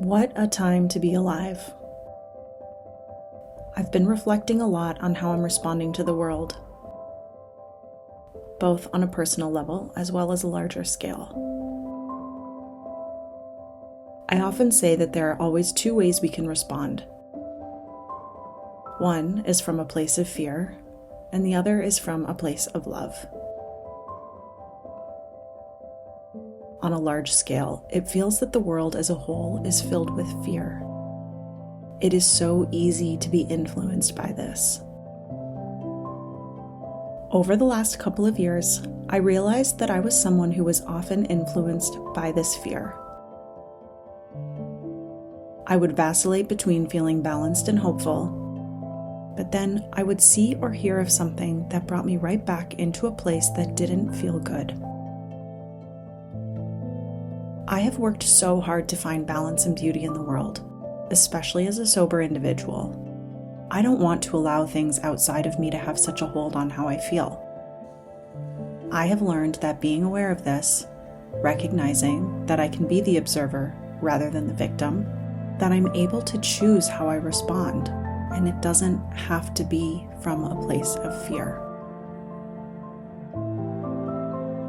What a time to be alive. I've been reflecting a lot on how I'm responding to the world, both on a personal level as well as a larger scale. I often say that there are always two ways we can respond. One is from a place of fear, and the other is from a place of love. On a large scale, it feels that the world as a whole is filled with fear. It is so easy to be influenced by this. Over the last couple of years, I realized that I was someone who was often influenced by this fear. I would vacillate between feeling balanced and hopeful, but then I would see or hear of something that brought me right back into a place that didn't feel good. I have worked so hard to find balance and beauty in the world, especially as a sober individual. I don't want to allow things outside of me to have such a hold on how I feel. I have learned that being aware of this, recognizing that I can be the observer rather than the victim, that I'm able to choose how I respond, and it doesn't have to be from a place of fear.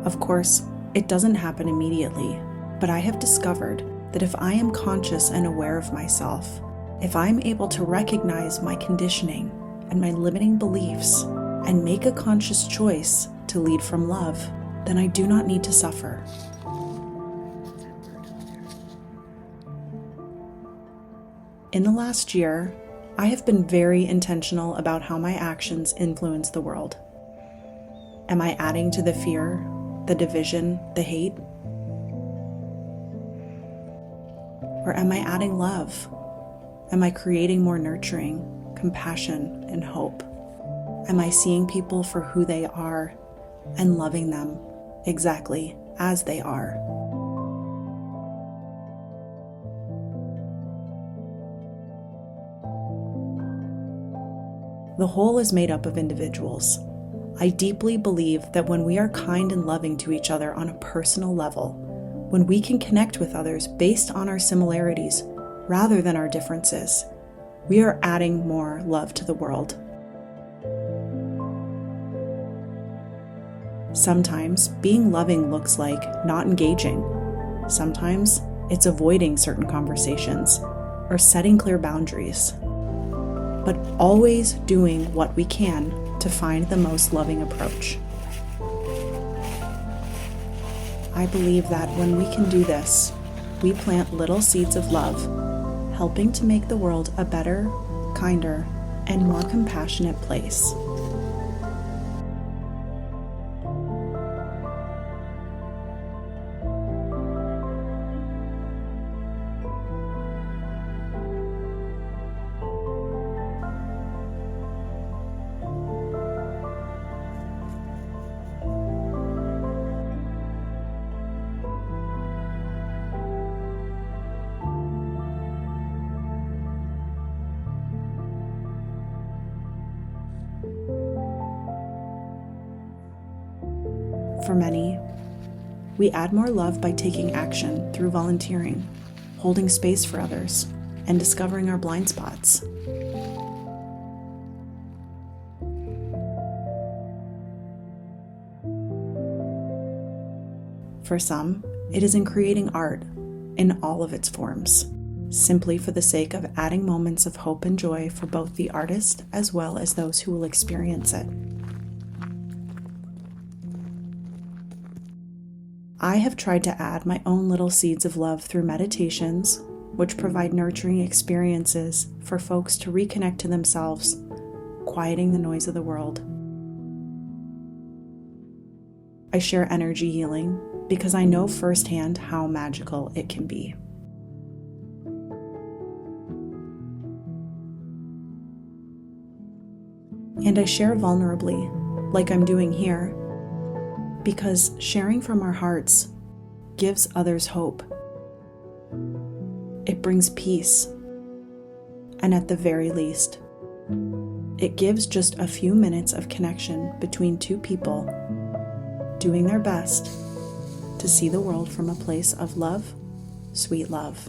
Of course, it doesn't happen immediately. But I have discovered that if I am conscious and aware of myself, if I'm able to recognize my conditioning and my limiting beliefs and make a conscious choice to lead from love, then I do not need to suffer. In the last year, I have been very intentional about how my actions influence the world. Am I adding to the fear, the division, the hate? Or am I adding love? Am I creating more nurturing, compassion, and hope? Am I seeing people for who they are and loving them exactly as they are? The whole is made up of individuals. I deeply believe that when we are kind and loving to each other on a personal level, when we can connect with others based on our similarities rather than our differences, we are adding more love to the world. Sometimes being loving looks like not engaging. Sometimes it's avoiding certain conversations or setting clear boundaries, but always doing what we can to find the most loving approach. I believe that when we can do this, we plant little seeds of love, helping to make the world a better, kinder, and more compassionate place. For many, we add more love by taking action through volunteering, holding space for others, and discovering our blind spots. For some, it is in creating art in all of its forms, simply for the sake of adding moments of hope and joy for both the artist as well as those who will experience it. I have tried to add my own little seeds of love through meditations, which provide nurturing experiences for folks to reconnect to themselves, quieting the noise of the world. I share energy healing because I know firsthand how magical it can be. And I share vulnerably, like I'm doing here, because sharing from our hearts gives others hope. It brings peace, and at the very least, it gives just a few minutes of connection between two people doing their best to see the world from a place of love, sweet love.